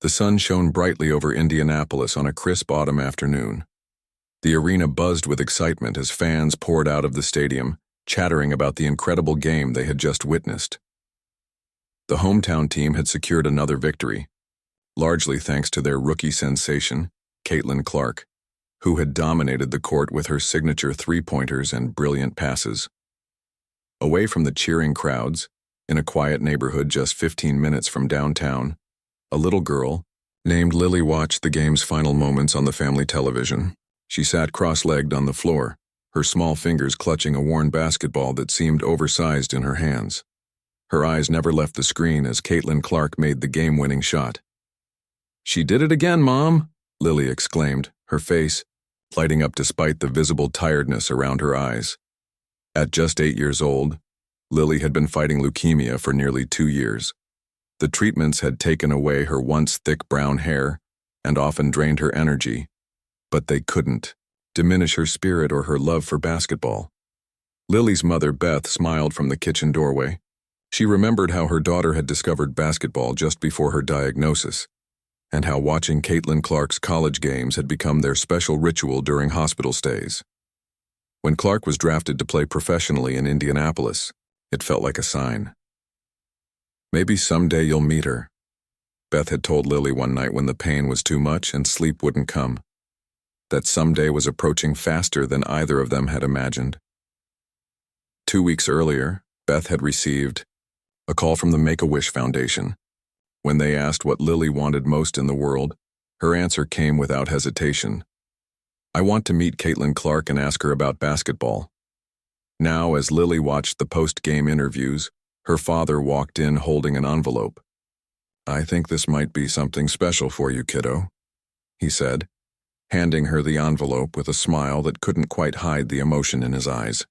The sun shone brightly over Indianapolis on a crisp autumn afternoon. The arena buzzed with excitement as fans poured out of the stadium, chattering about the incredible game they had just witnessed. The hometown team had secured another victory, largely thanks to their rookie sensation, Caitlin Clark, who had dominated the court with her signature three-pointers and brilliant passes. Away from the cheering crowds, in a quiet neighborhood just 15 minutes from downtown, a little girl, named Lily, watched the game's final moments on the family television. She sat cross-legged on the floor, her small fingers clutching a worn basketball that seemed oversized in her hands. Her eyes never left the screen as Caitlin Clark made the game-winning shot. "She did it again, Mom!" Lily exclaimed, her face lighting up despite the visible tiredness around her eyes. At just 8 years old, Lily had been fighting leukemia for nearly 2 years. The treatments had taken away her once thick brown hair and often drained her energy, but they couldn't diminish her spirit or her love for basketball. Lily's mother, Beth, smiled from the kitchen doorway. She remembered how her daughter had discovered basketball just before her diagnosis, and how watching Caitlin Clark's college games had become their special ritual during hospital stays. When Clark was drafted to play professionally in Indianapolis, it felt like a sign. "Maybe someday you'll meet her," Beth had told Lily one night when the pain was too much and sleep wouldn't come. That someday was approaching faster than either of them had imagined. 2 weeks earlier, Beth had received a call from the Make-A-Wish Foundation. When they asked what Lily wanted most in the world, her answer came without hesitation. "I want to meet Caitlin Clark and ask her about basketball." Now, as Lily watched the post-game interviews, her father walked in holding an envelope. "I think this might be something special for you, kiddo," he said, handing her the envelope with a smile that couldn't quite hide the emotion in his eyes.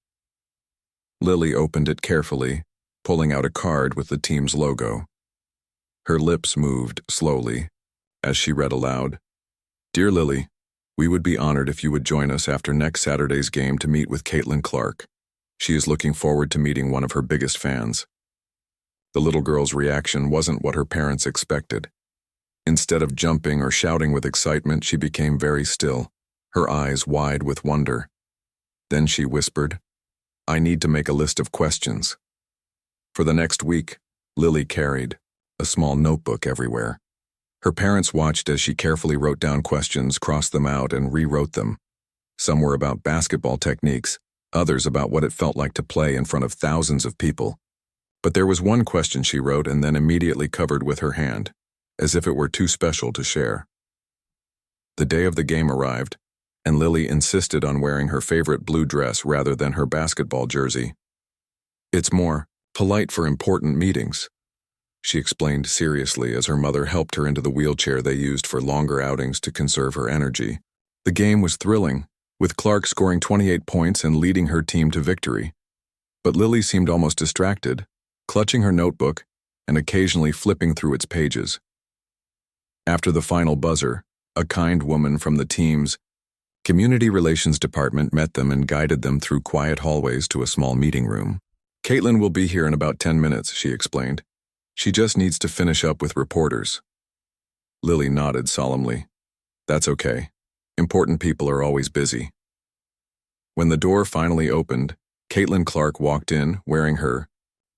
Lily opened it carefully, pulling out a card with the team's logo. Her lips moved slowly as she read aloud, "Dear Lily, we would be honored if you would join us after next Saturday's game to meet with Caitlin Clark. She is looking forward to meeting one of her biggest fans." The little girl's reaction wasn't what her parents expected. Instead of jumping or shouting with excitement, she became very still, her eyes wide with wonder. Then she whispered, "I need to make a list of questions." For the next week, Lily carried a small notebook everywhere. Her parents watched as she carefully wrote down questions, crossed them out, and rewrote them. Some were about basketball techniques, others about what it felt like to play in front of thousands of people. But there was one question she wrote and then immediately covered with her hand, as if it were too special to share. The day of the game arrived, and Lily insisted on wearing her favorite blue dress rather than her basketball jersey. "It's more polite for important meetings," she explained seriously as her mother helped her into the wheelchair they used for longer outings to conserve her energy. The game was thrilling, with Clark scoring 28 points and leading her team to victory. But Lily seemed almost distracted, clutching her notebook and occasionally flipping through its pages. After the final buzzer, a kind woman from the team's community relations department met them and guided them through quiet hallways to a small meeting room. "Caitlin will be here in about 10 minutes, she explained. "She just needs to finish up with reporters." Lily nodded solemnly. "That's okay. Important people are always busy." When the door finally opened, Caitlin Clark walked in wearing her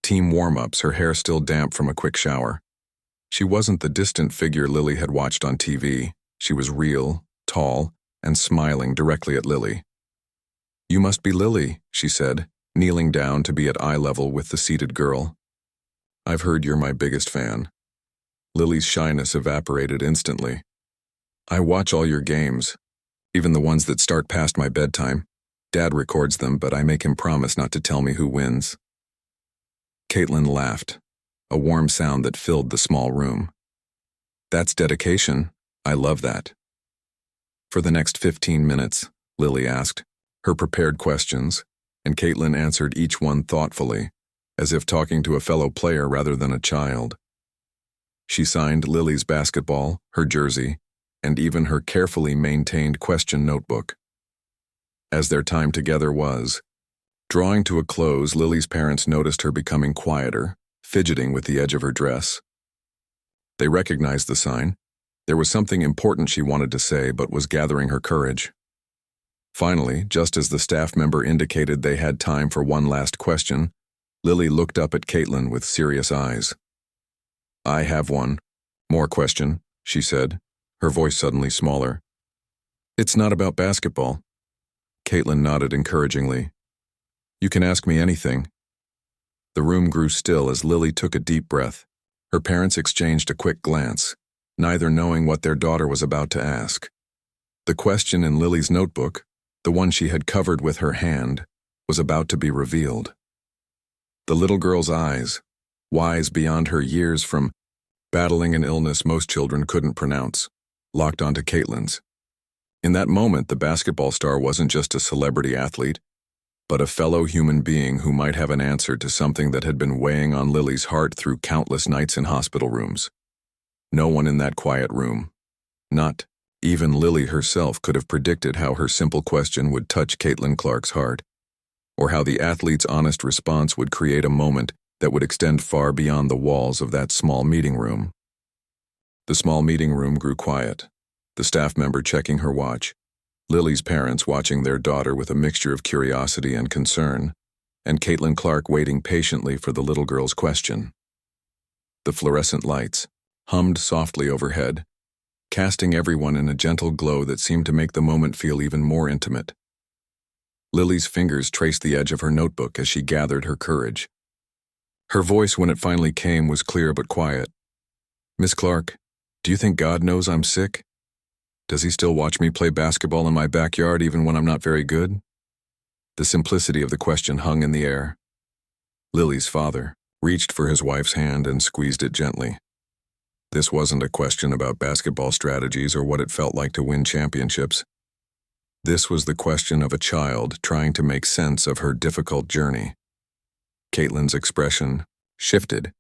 team warm-ups, her hair still damp from a quick shower. She wasn't the distant figure Lily had watched on TV. She was real, tall, and smiling directly at Lily. "You must be Lily," she said, kneeling down to be at eye level with the seated girl. "I've heard you're my biggest fan." Lily's shyness evaporated instantly. "I watch all your games, even the ones that start past my bedtime. Dad records them, but I make him promise not to tell me who wins." Caitlin laughed, a warm sound that filled the small room. "That's dedication. I love that." For the next 15 minutes, Lily asked her prepared questions, and Caitlin answered each one thoughtfully, as if talking to a fellow player rather than a child. She signed Lily's basketball, her jersey, and even her carefully maintained question notebook. As their time together was drawing to a close, Lily's parents noticed her becoming quieter, fidgeting with the edge of her dress. They recognized the sign. There was something important she wanted to say but was gathering her courage. Finally, just as the staff member indicated they had time for one last question, Lily looked up at Caitlin with serious eyes. "I have one. More question," she said, her voice suddenly smaller. "It's not about basketball." Caitlin nodded encouragingly. "You can ask me anything." The room grew still as Lily took a deep breath. Her parents exchanged a quick glance, neither knowing what their daughter was about to ask. The question in Lily's notebook, the one she had covered with her hand, was about to be revealed. The little girl's eyes, wise beyond her years from battling an illness most children couldn't pronounce, locked onto Caitlin's. In that moment, the basketball star wasn't just a celebrity athlete, but a fellow human being who might have an answer to something that had been weighing on Lily's heart through countless nights in hospital rooms. No one in that quiet room, not even Lily herself, could have predicted how her simple question would touch Caitlin Clark's heart, or how the athlete's honest response would create a moment that would extend far beyond the walls of that small meeting room. The small meeting room grew quiet, the staff member checking her watch, Lily's parents watching their daughter with a mixture of curiosity and concern, and Caitlin Clark waiting patiently for the little girl's question. The fluorescent lights hummed softly overhead, casting everyone in a gentle glow that seemed to make the moment feel even more intimate. Lily's fingers traced the edge of her notebook as she gathered her courage. Her voice, when it finally came, was clear but quiet. "Miss Clark, do you think God knows I'm sick? Does he still watch me play basketball in my backyard even when I'm not very good?" The simplicity of the question hung in the air. Lily's father reached for his wife's hand and squeezed it gently. This wasn't a question about basketball strategies or what it felt like to win championships. This was the question of a child trying to make sense of her difficult journey. Caitlin's expression shifted.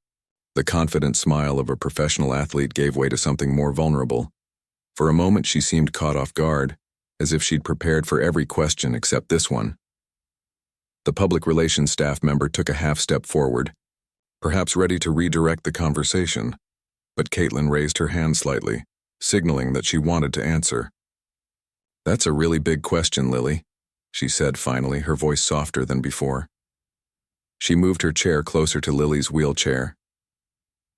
The confident smile of a professional athlete gave way to something more vulnerable. For a moment she seemed caught off guard, as if she'd prepared for every question except this one. The public relations staff member took a half step forward, perhaps ready to redirect the conversation, but Caitlin raised her hand slightly, signaling that she wanted to answer. "That's a really big question, Lily," she said finally, her voice softer than before. She moved her chair closer to Lily's wheelchair.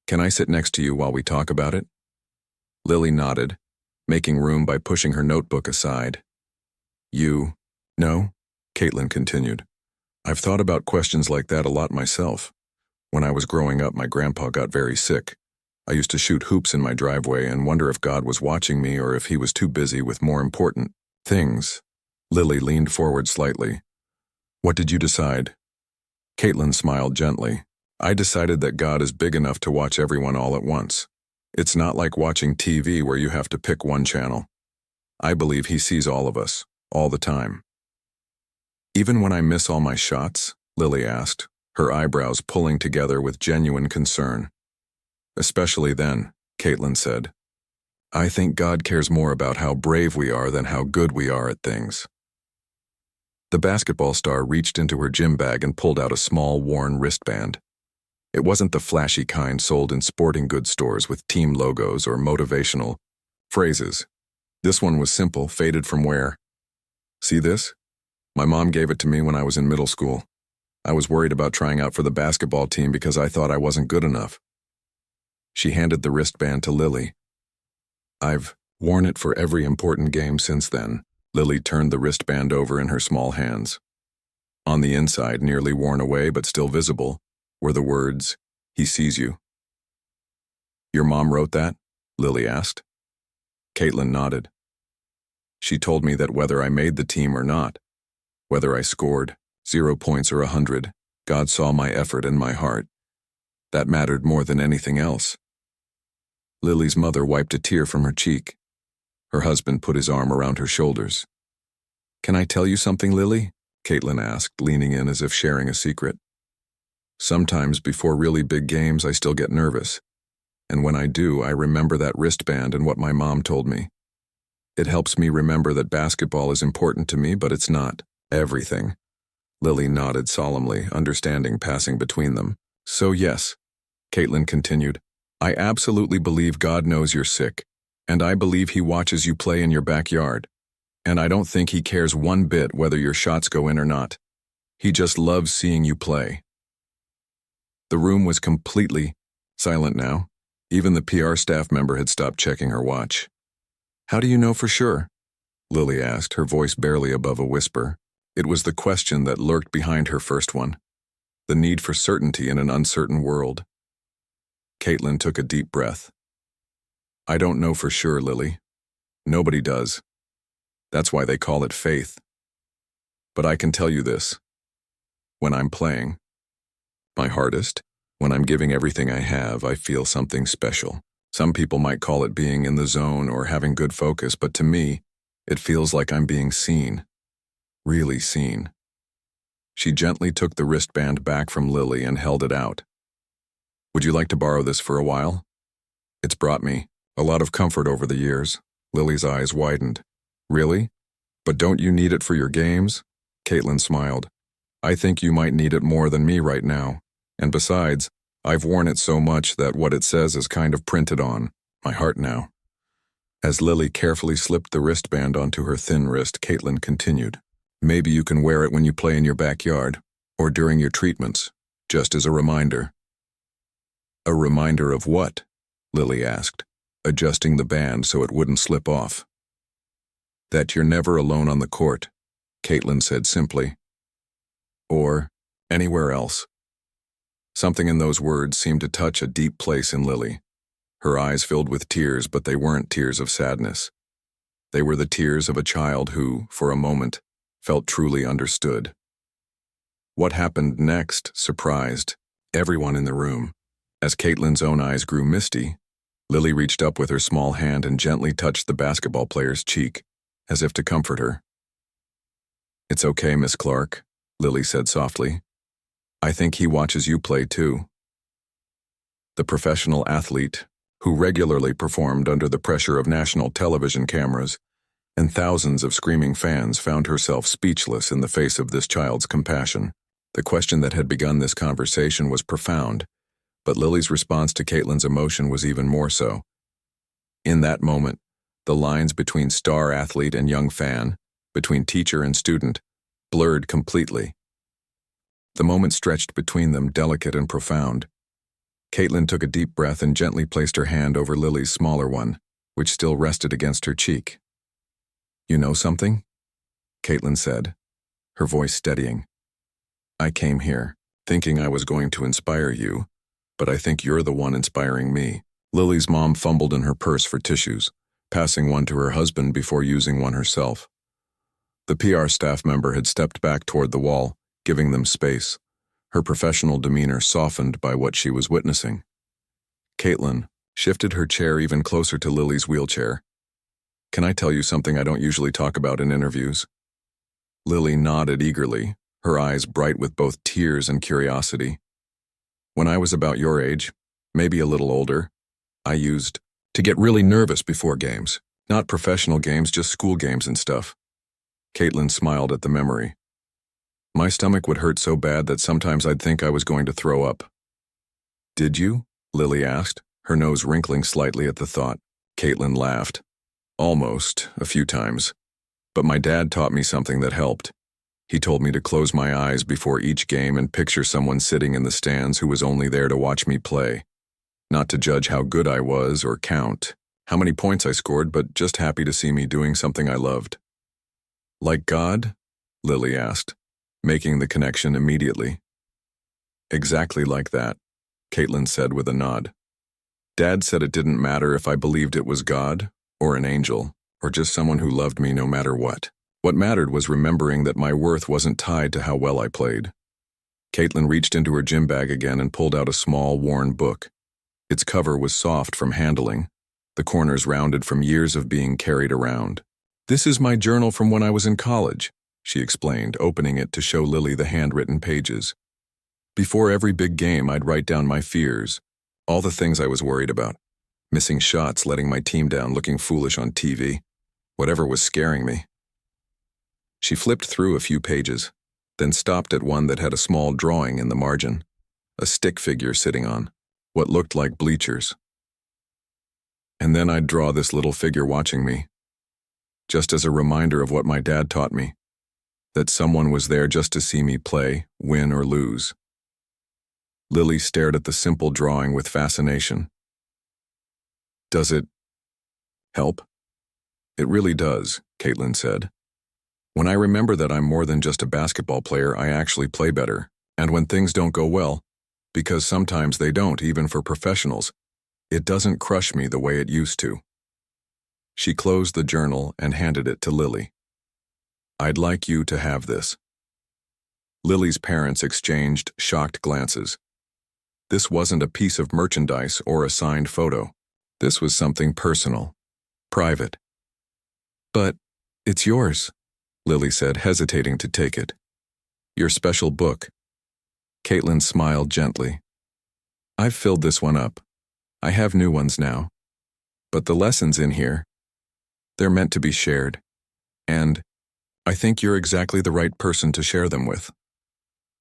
"Can I sit next to you while we talk about it?" Lily nodded, making room by pushing her notebook aside. "You know," Caitlin continued, "I've thought about questions like that a lot myself. When I was growing up, my grandpa got very sick. I used to shoot hoops in my driveway and wonder if God was watching me or if he was too busy with more important things." Lily leaned forward slightly. "What did you decide?" Caitlin smiled gently. "I decided that God is big enough to watch everyone all at once. It's not like watching TV where you have to pick one channel. I believe he sees all of us, all the time." "Even when I miss all my shots?" Lily asked, her eyebrows pulling together with genuine concern. "Especially then," Caitlin said. "I think God cares more about how brave we are than how good we are at things." The basketball star reached into her gym bag and pulled out a small, worn wristband. It wasn't the flashy kind sold in sporting goods stores with team logos or motivational phrases. This one was simple, faded from wear. "See this? My mom gave it to me when I was in middle school. I was worried about trying out for the basketball team because I thought I wasn't good enough." She handed the wristband to Lily. "I've worn it for every important game since then." Lily turned the wristband over in her small hands. On the inside, nearly worn away but still visible, were the words, "He sees you." "Your mom wrote that?" Lily asked. Caitlin nodded. "She told me that whether I made the team or not, whether I scored 0 points or 100, God saw my effort and my heart. That mattered more than anything else." Lily's mother wiped a tear from her cheek. Her husband put his arm around her shoulders. "Can I tell you something, Lily?" Caitlin asked, leaning in as if sharing a secret. "Sometimes before really big games I still get nervous, and when I do, I remember that wristband and what my mom told me. It helps me remember that basketball is important to me, but it's not everything." Lily nodded solemnly, understanding passing between them. "So yes," Caitlin continued, "I absolutely believe God knows you're sick. And I believe he watches you play in your backyard. And I don't think he cares one bit whether your shots go in or not. He just loves seeing you play." The room was completely silent now. Even the PR staff member had stopped checking her watch. "How do you know for sure?" Lily asked, her voice barely above a whisper. It was the question that lurked behind her first one. The need for certainty in an uncertain world. Caitlin took a deep breath. "I don't know for sure, Lily. Nobody does. That's why they call it faith. But I can tell you this. When I'm playing my hardest, when I'm giving everything I have, I feel something special. Some people might call it being in the zone or having good focus, but to me, it feels like I'm being seen. Really seen." She gently took the wristband back from Lily and held it out. "Would you like to borrow this for a while? It's brought me a lot of comfort over the years." Lily's eyes widened. "Really? But don't you need it for your games?" Caitlin smiled. "I think you might need it more than me right now. And besides, I've worn it so much that what it says is kind of printed on my heart now." As Lily carefully slipped the wristband onto her thin wrist, Caitlin continued. "Maybe you can wear it when you play in your backyard, or during your treatments, just as a reminder." "A reminder of what?" Lily asked, adjusting the band so it wouldn't slip off. "That you're never alone on the court," Caitlin said simply. "Or anywhere else." Something in those words seemed to touch a deep place in Lily. Her eyes filled with tears, but they weren't tears of sadness. They were the tears of a child who, for a moment, felt truly understood. What happened next surprised everyone in the room. As Caitlin's own eyes grew misty, Lily reached up with her small hand and gently touched the basketball player's cheek, as if to comfort her. "It's okay, Miss Clark," Lily said softly. "I think he watches you play too." The professional athlete, who regularly performed under the pressure of national television cameras and thousands of screaming fans, found herself speechless in the face of this child's compassion. The question that had begun this conversation was profound, but Lily's response to Caitlin's emotion was even more so. In that moment, the lines between star athlete and young fan, between teacher and student, blurred completely. The moment stretched between them, delicate and profound. Caitlin took a deep breath and gently placed her hand over Lily's smaller one, which still rested against her cheek. "You know something?" Caitlin said, her voice steadying. "I came here, thinking I was going to inspire you, but I think you're the one inspiring me." Lily's mom fumbled in her purse for tissues, passing one to her husband before using one herself. The PR staff member had stepped back toward the wall, giving them space, her professional demeanor softened by what she was witnessing. Caitlin shifted her chair even closer to Lily's wheelchair. "Can I tell you something I don't usually talk about in interviews?" Lily nodded eagerly, her eyes bright with both tears and curiosity. "When I was about your age, maybe a little older, I used to get really nervous before games. Not professional games, just school games and stuff." Caitlin smiled at the memory. "My stomach would hurt so bad that sometimes I'd think I was going to throw up." "Did you?" Lily asked, her nose wrinkling slightly at the thought. Caitlin laughed. "Almost, a few times. But my dad taught me something that helped. He told me to close my eyes before each game and picture someone sitting in the stands who was only there to watch me play. Not to judge how good I was or count how many points I scored, but just happy to see me doing something I loved." "Like God?" Lily asked, making the connection immediately. "Exactly like that," Caitlin said with a nod. "Dad said it didn't matter if I believed it was God, or an angel, or just someone who loved me no matter what. What mattered was remembering that my worth wasn't tied to how well I played." Caitlin reached into her gym bag again and pulled out a small, worn book. Its cover was soft from handling, the corners rounded from years of being carried around. "This is my journal from when I was in college," she explained, opening it to show Lily the handwritten pages. "Before every big game, I'd write down my fears, all the things I was worried about. Missing shots, letting my team down, looking foolish on TV, whatever was scaring me." She flipped through a few pages, then stopped at one that had a small drawing in the margin, a stick figure sitting on what looked like bleachers. And then I'd draw this little figure watching me, just as a reminder of what my dad taught me, that someone was there just to see me play, win or lose. Lily stared at the simple drawing with fascination. Does it help? It really does, Caitlin said. When I remember that I'm more than just a basketball player, I actually play better. And when things don't go well, because sometimes they don't, even for professionals, it doesn't crush me the way it used to. She closed the journal and handed it to Lily. I'd like you to have this. Lily's parents exchanged shocked glances. This wasn't a piece of merchandise or a signed photo. This was something personal, private. But it's yours, Lily said, hesitating to take it. Your special book. Caitlin smiled gently. I've filled this one up. I have new ones now. But the lessons in here, they're meant to be shared. And I think you're exactly the right person to share them with.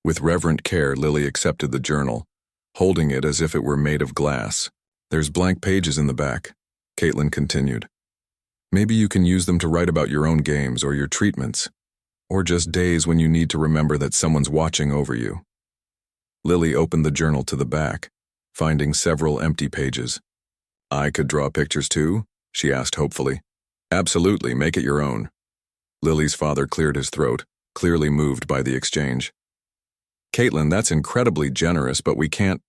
With reverent care, Lily accepted the journal, holding it as if it were made of glass. There's blank pages in the back, Caitlin continued. Maybe you can use them to write about your own games or your treatments, or just days when you need to remember that someone's watching over you. Lily opened the journal to the back, finding several empty pages. I could draw pictures too? She asked hopefully. Absolutely, make it your own. Lily's father cleared his throat, clearly moved by the exchange. Caitlin, that's incredibly generous, but we can't.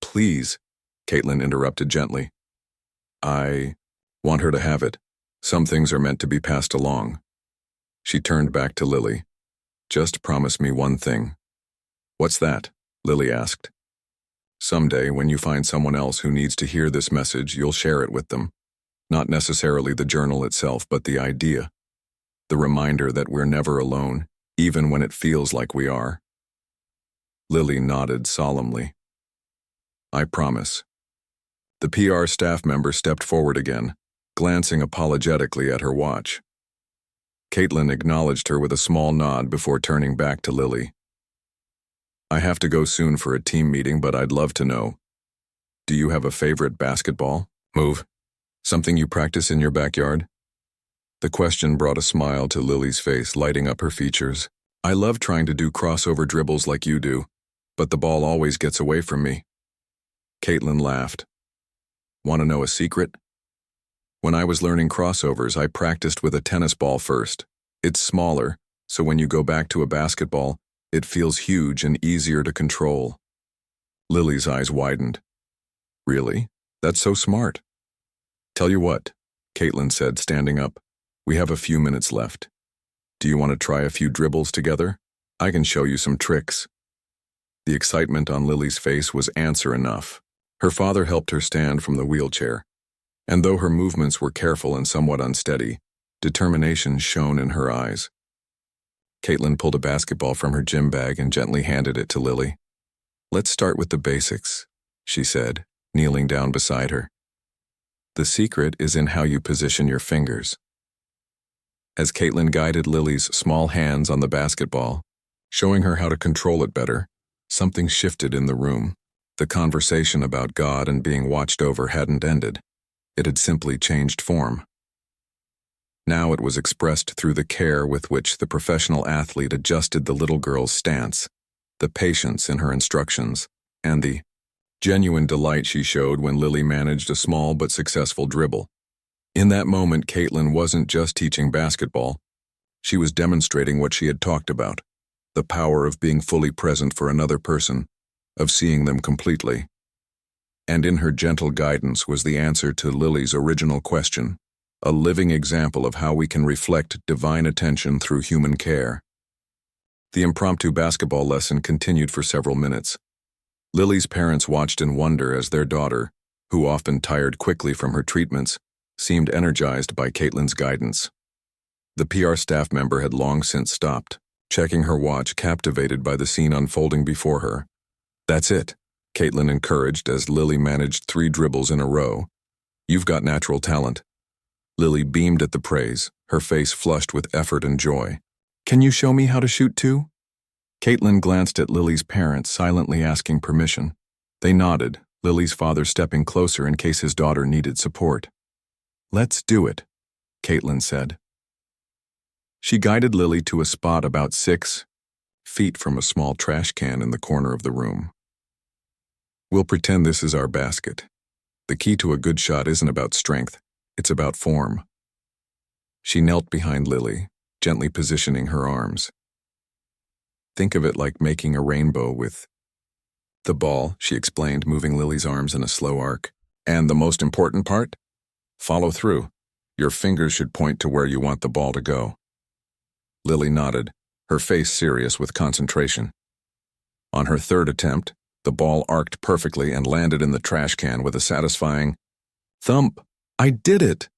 Please, Caitlin interrupted gently. I want her to have it. Some things are meant to be passed along. She turned back to Lily. Just promise me one thing. What's that? Lily asked. Someday, when you find someone else who needs to hear this message, you'll share it with them. Not necessarily the journal itself, but the idea. The reminder that we're never alone, even when it feels like we are. Lily nodded solemnly. I promise. The PR staff member stepped forward again, glancing apologetically at her watch. Caitlin acknowledged her with a small nod before turning back to Lily. I have to go soon for a team meeting, but I'd love to know. Do you have a favorite basketball move? Something you practice in your backyard? The question brought a smile to Lily's face, lighting up her features. I love trying to do crossover dribbles like you do, but the ball always gets away from me. Caitlin laughed. Want to know a secret? When I was learning crossovers, I practiced with a tennis ball first. It's smaller, so when you go back to a basketball, it feels huge and easier to control. Lily's eyes widened. Really? That's so smart. Tell you what, Caitlin said, standing up. We have a few minutes left. Do you want to try a few dribbles together? I can show you some tricks. The excitement on Lily's face was answer enough. Her father helped her stand from the wheelchair, and though her movements were careful and somewhat unsteady, determination shone in her eyes. Caitlin pulled a basketball from her gym bag and gently handed it to Lily. Let's start with the basics, she said, kneeling down beside her. The secret is in how you position your fingers. As Caitlin guided Lily's small hands on the basketball, showing her how to control it better, something shifted in the room. The conversation about God and being watched over hadn't ended. It had simply changed form. Now it was expressed through the care with which the professional athlete adjusted the little girl's stance, the patience in her instructions, and the genuine delight she showed when Lily managed a small but successful dribble. In that moment, Caitlin wasn't just teaching basketball. She was demonstrating what she had talked about, the power of being fully present for another person, of seeing them completely. And in her gentle guidance was the answer to Lily's original question, a living example of how we can reflect divine attention through human care. The impromptu basketball lesson continued for several minutes. Lily's parents watched in wonder as their daughter, who often tired quickly from her treatments, seemed energized by Caitlin's guidance. The PR staff member had long since stopped, checking her watch, captivated by the scene unfolding before her. That's it, Caitlin encouraged as Lily managed 3 dribbles in a row. You've got natural talent. Lily beamed at the praise, her face flushed with effort and joy. Can you show me how to shoot too? Caitlin glanced at Lily's parents, silently asking permission. They nodded, Lily's father stepping closer in case his daughter needed support. "Let's do it," Caitlin said. She guided Lily to a spot about 6 feet from a small trash can in the corner of the room. "We'll pretend this is our basket. The key to a good shot isn't about strength, it's about form." She knelt behind Lily, gently positioning her arms. "Think of it like making a rainbow with the ball," she explained, moving Lily's arms in a slow arc. "And the most important part? Follow through. Your fingers should point to where you want the ball to go." Lily nodded, her face serious with concentration. On her third attempt, the ball arced perfectly and landed in the trash can with a satisfying thump. "I did it!"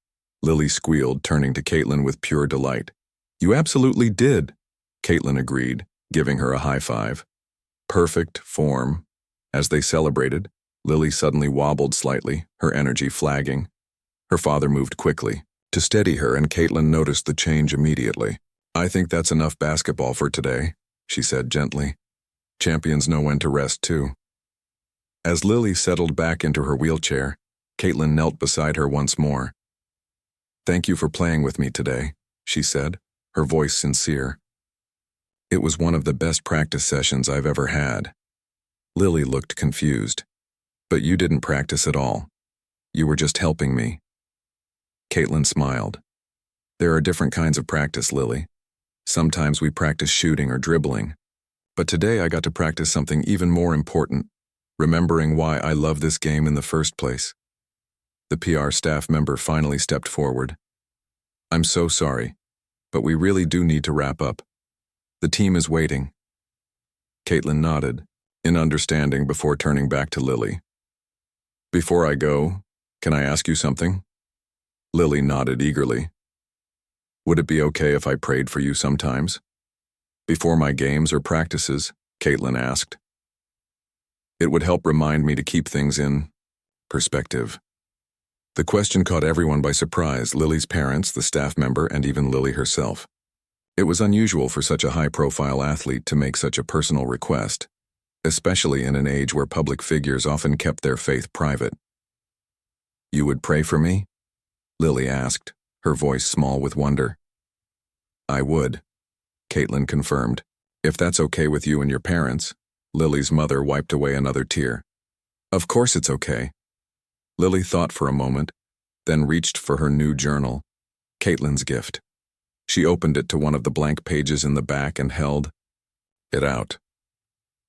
Lily squealed, turning to Caitlin with pure delight. "You absolutely did," Caitlin agreed, giving her a high five. "Perfect form." As they celebrated, Lily suddenly wobbled slightly, her energy flagging. Her father moved quickly to steady her, and Caitlin noticed the change immediately. "I think that's enough basketball for today," she said gently. "Champions know when to rest, too." As Lily settled back into her wheelchair, Caitlin knelt beside her once more. "Thank you for playing with me today," she said, her voice sincere. "It was one of the best practice sessions I've ever had." Lily looked confused. "But you didn't practice at all. You were just helping me." Caitlin smiled. "There are different kinds of practice, Lily. Sometimes we practice shooting or dribbling. But today I got to practice something even more important, remembering why I love this game in the first place." The PR staff member finally stepped forward. "I'm so sorry, but we really do need to wrap up. The team is waiting." Caitlin nodded, in understanding before turning back to Lily. "Before I go, can I ask you something?" Lily nodded eagerly. "Would it be okay if I prayed for you sometimes? Before my games or practices?" Caitlin asked. "It would help remind me to keep things in perspective." The question caught everyone by surprise, Lily's parents, the staff member, and even Lily herself. It was unusual for such a high-profile athlete to make such a personal request, especially in an age where public figures often kept their faith private. "You would pray for me?" Lily asked, her voice small with wonder. "I would," Caitlin confirmed. "If that's okay with you and your parents." Lily's mother wiped away another tear. "Of course it's okay." Lily thought for a moment, then reached for her new journal, Caitlin's gift. She opened it to one of the blank pages in the back and held it out.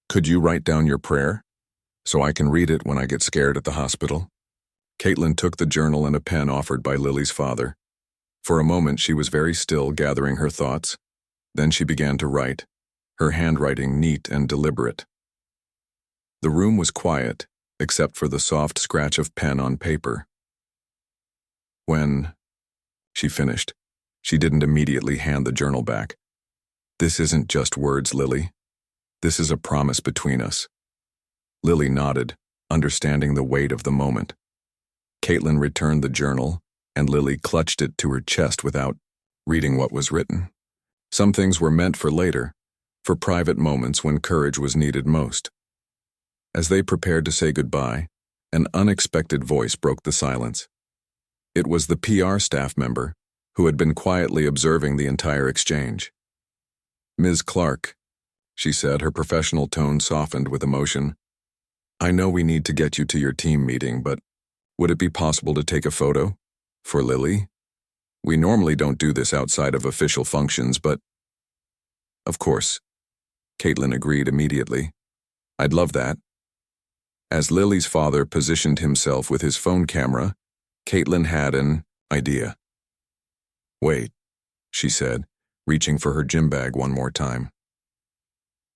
"Could you write down your prayer, so I can read it when I get scared at the hospital?" Caitlin took the journal and a pen offered by Lily's father. For a moment she was very still, gathering her thoughts. Then she began to write, her handwriting neat and deliberate. The room was quiet, except for the soft scratch of pen on paper. "When," she finished. She didn't immediately hand the journal back. "This isn't just words, Lily. This is a promise between us." Lily nodded, understanding the weight of the moment. Caitlin returned the journal, and Lily clutched it to her chest without reading what was written. Some things were meant for later, for private moments when courage was needed most. As they prepared to say goodbye, an unexpected voice broke the silence. It was the PR staff member, who had been quietly observing the entire exchange. "Ms. Clark," she said, her professional tone softened with emotion. "I know we need to get you to your team meeting, but would it be possible to take a photo? For Lily? We normally don't do this outside of official functions, but—" "Of course," Caitlin agreed immediately. "I'd love that." As Lily's father positioned himself with his phone camera, Caitlin had an idea. "Wait," she said, reaching for her gym bag one more time.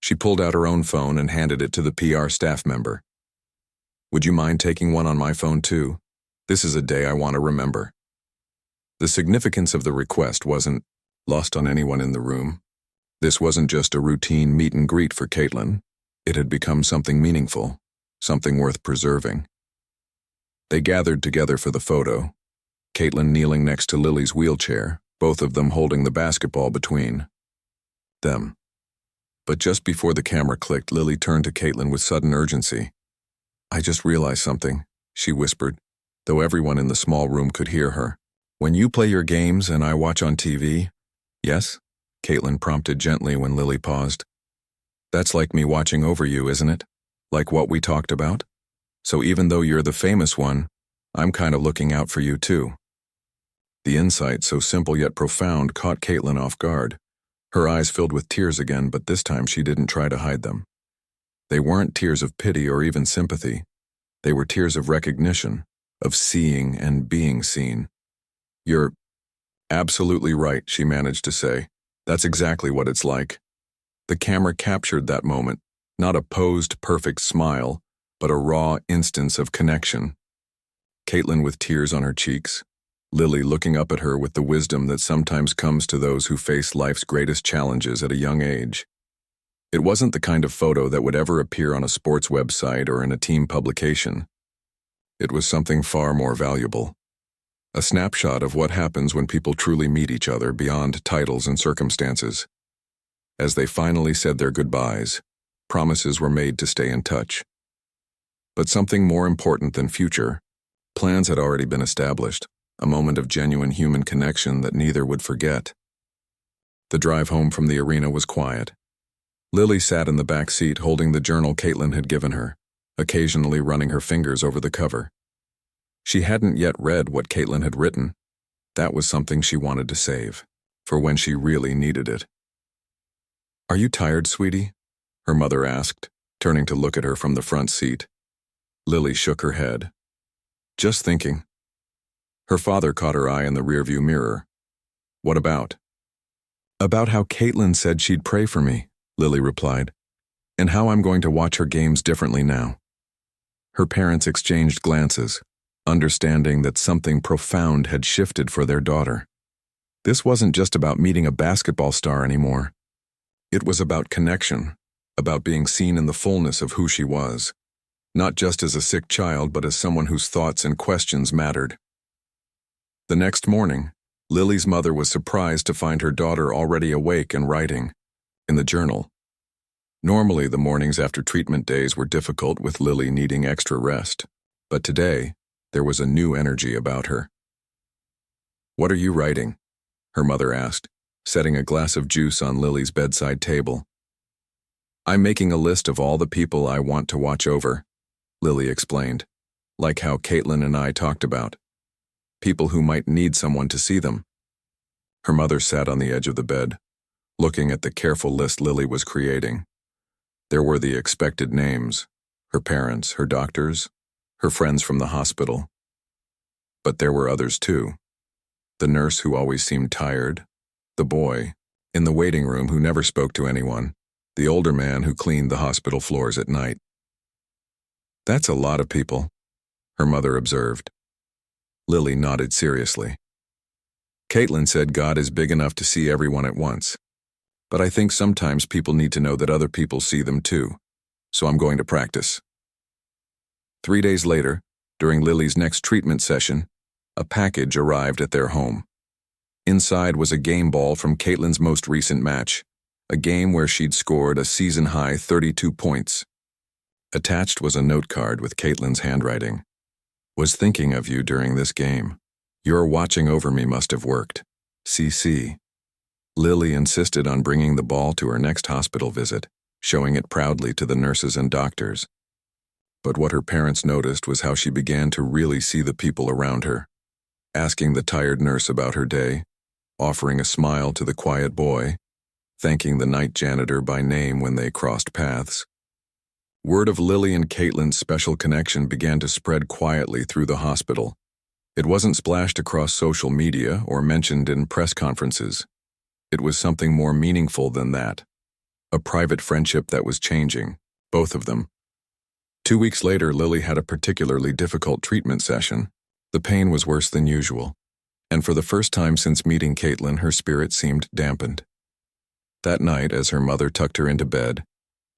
She pulled out her own phone and handed it to the PR staff member. "Would you mind taking one on my phone too? This is a day I want to remember." The significance of the request wasn't lost on anyone in the room. This wasn't just a routine meet and greet for Caitlin. It had become something meaningful, something worth preserving. They gathered together for the photo, Caitlin kneeling next to Lily's wheelchair, both of them holding the basketball between them. But just before the camera clicked, Lily turned to Caitlin with sudden urgency. I just realized something, she whispered, though everyone in the small room could hear her. When you play your games and I watch on TV, yes? Caitlin prompted gently when Lily paused. That's like me watching over you, isn't it? Like what we talked about? So even though you're the famous one, I'm kind of looking out for you too. The insight, so simple yet profound, caught Caitlin off guard. Her eyes filled with tears again, but this time she didn't try to hide them. They weren't tears of pity or even sympathy. They were tears of recognition, of seeing and being seen. You're absolutely right, she managed to say. That's exactly what it's like. The camera captured that moment, not a posed, perfect smile, but a raw instance of connection. Caitlin with tears on her cheeks, Lily looking up at her with the wisdom that sometimes comes to those who face life's greatest challenges at a young age. It wasn't the kind of photo that would ever appear on a sports website or in a team publication. It was something far more valuable. A snapshot of what happens when people truly meet each other beyond titles and circumstances. As they finally said their goodbyes, promises were made to stay in touch. But something more important than future, plans had already been established, a moment of genuine human connection that neither would forget. The drive home from the arena was quiet. Lily sat in the back seat holding the journal Caitlin had given her, occasionally running her fingers over the cover. She hadn't yet read what Caitlin had written. That was something she wanted to save, for when she really needed it. Are you tired, sweetie? Her mother asked, turning to look at her from the front seat. Lily shook her head. Just thinking. Her father caught her eye in the rearview mirror. What about? About how Caitlin said she'd pray for me, Lily replied, and how I'm going to watch her games differently now. Her parents exchanged glances, understanding that something profound had shifted for their daughter. This wasn't just about meeting a basketball star anymore. It was about connection, about being seen in the fullness of who she was, not just as a sick child, but as someone whose thoughts and questions mattered. The next morning, Lily's mother was surprised to find her daughter already awake and writing, in the journal. Normally, the mornings after treatment days were difficult with Lily needing extra rest, but today, there was a new energy about her. What are you writing? Her mother asked, setting a glass of juice on Lily's bedside table. I'm making a list of all the people I want to watch over, Lily explained, like how Caitlin and I talked about. People who might need someone to see them. Her mother sat on the edge of the bed, looking at the careful list Lily was creating. There were the expected names, her parents, her doctors, her friends from the hospital. But there were others too. The nurse who always seemed tired, the boy in the waiting room who never spoke to anyone, the older man who cleaned the hospital floors at night. That's a lot of people, her mother observed. Lily nodded seriously. Caitlin said God is big enough to see everyone at once. But I think sometimes people need to know that other people see them too. So I'm going to practice. 3 days later, during Lily's next treatment session, a package arrived at their home. Inside was a game ball from Caitlin's most recent match, a game where she'd scored a season-high 32 points. Attached was a note card with Caitlin's handwriting. Was thinking of you during this game. Your watching over me must have worked. CC. Lily insisted on bringing the ball to her next hospital visit, showing it proudly to the nurses and doctors. But what her parents noticed was how she began to really see the people around her, asking the tired nurse about her day, offering a smile to the quiet boy, thanking the night janitor by name when they crossed paths. Word of Lily and Caitlin's special connection began to spread quietly through the hospital. It wasn't splashed across social media or mentioned in press conferences. It was something more meaningful than that. A private friendship that was changing, both of them. 2 weeks later, Lily had a particularly difficult treatment session. The pain was worse than usual, and for the first time since meeting Caitlin, her spirit seemed dampened. That night, as her mother tucked her into bed,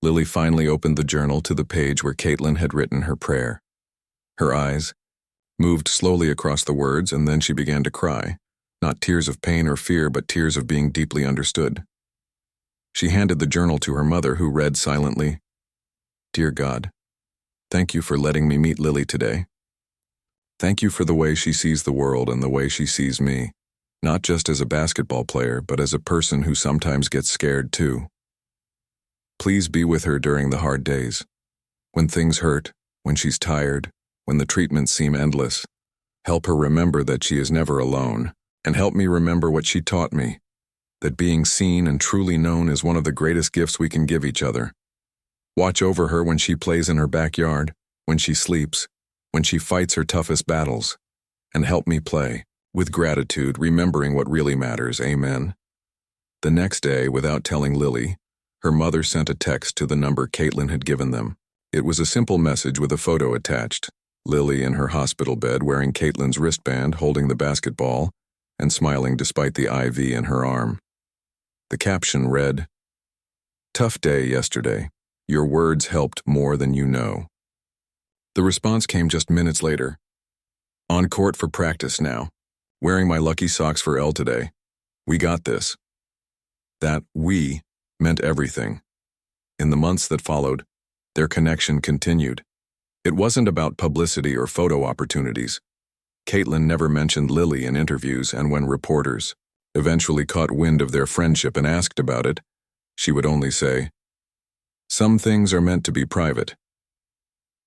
Lily finally opened the journal to the page where Caitlin had written her prayer. Her eyes moved slowly across the words, and then she began to cry, not tears of pain or fear, but tears of being deeply understood. She handed the journal to her mother, who read silently, "Dear God, Thank you for letting me meet Lily today. Thank you for the way she sees the world and the way she sees me, not just as a basketball player, but as a person who sometimes gets scared too. Please be with her during the hard days. When things hurt, when she's tired, when the treatments seem endless. Help her remember that she is never alone, and help me remember what she taught me, that being seen and truly known is one of the greatest gifts we can give each other. Watch over her when she plays in her backyard, when she sleeps, when she fights her toughest battles, and help me play, with gratitude, remembering what really matters, amen. The next day, without telling Lily, her mother sent a text to the number Caitlin had given them. It was a simple message with a photo attached. Lily in her hospital bed wearing Caitlin's wristband, holding the basketball, and smiling despite the IV in her arm. The caption read, "Tough day yesterday. Your words helped more than you know." The response came just minutes later. "On court for practice now. Wearing my lucky socks for Elle today. We got this." That "we" meant everything. In the months that followed, their connection continued. It wasn't about publicity or photo opportunities. Caitlin never mentioned Lily in interviews, and when reporters eventually caught wind of their friendship and asked about it, she would only say, "Some things are meant to be private."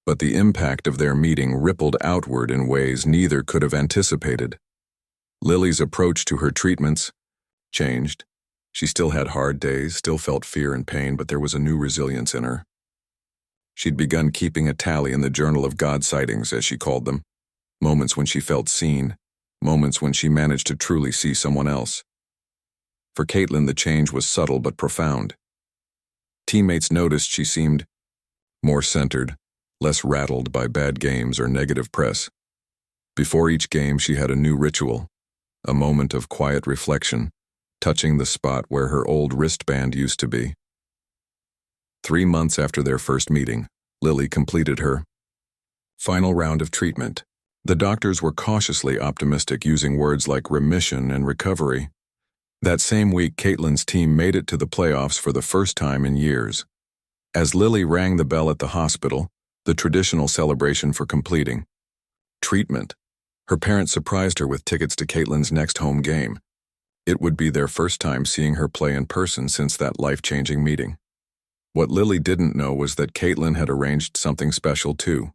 But the impact of their meeting rippled outward in ways neither could have anticipated. Lily's approach to her treatments changed. She still had hard days, still felt fear and pain, but there was a new resilience in her. She'd begun keeping a tally in the Journal of God sightings, as she called them, moments when she felt seen, moments when she managed to truly see someone else. For Caitlin, the change was subtle but profound. Teammates noticed she seemed more centered, less rattled by bad games or negative press. Before each game, she had a new ritual, a moment of quiet reflection, touching the spot where her old wristband used to be. 3 months after their first meeting, Lily completed her final round of treatment. The doctors were cautiously optimistic, using words like remission and recovery. That same week, Caitlin's team made it to the playoffs for the first time in years. As Lily rang the bell at the hospital, the traditional celebration for completing treatment, her parents surprised her with tickets to Caitlin's next home game. It would be their first time seeing her play in person since that life-changing meeting. What Lily didn't know was that Caitlin had arranged something special too.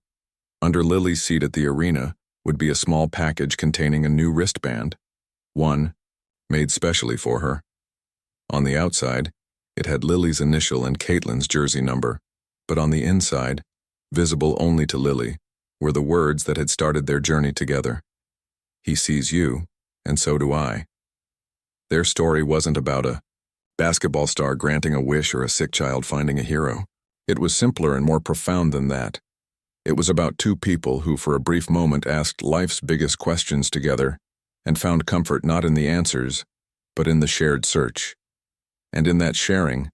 Under Lily's seat at the arena would be a small package containing a new wristband, one made specially for her. On the outside, it had Lily's initial and Caitlin's jersey number, but on the inside, visible only to Lily, were the words that had started their journey together. "He sees you, and so do I." Their story wasn't about a basketball star granting a wish or a sick child finding a hero. It was simpler and more profound than that. It was about two people who for a brief moment asked life's biggest questions together and found comfort not in the answers, but in the shared search. And in that sharing,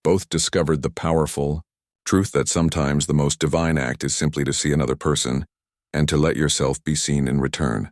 both discovered the powerful truth that sometimes the most divine act is simply to see another person and to let yourself be seen in return.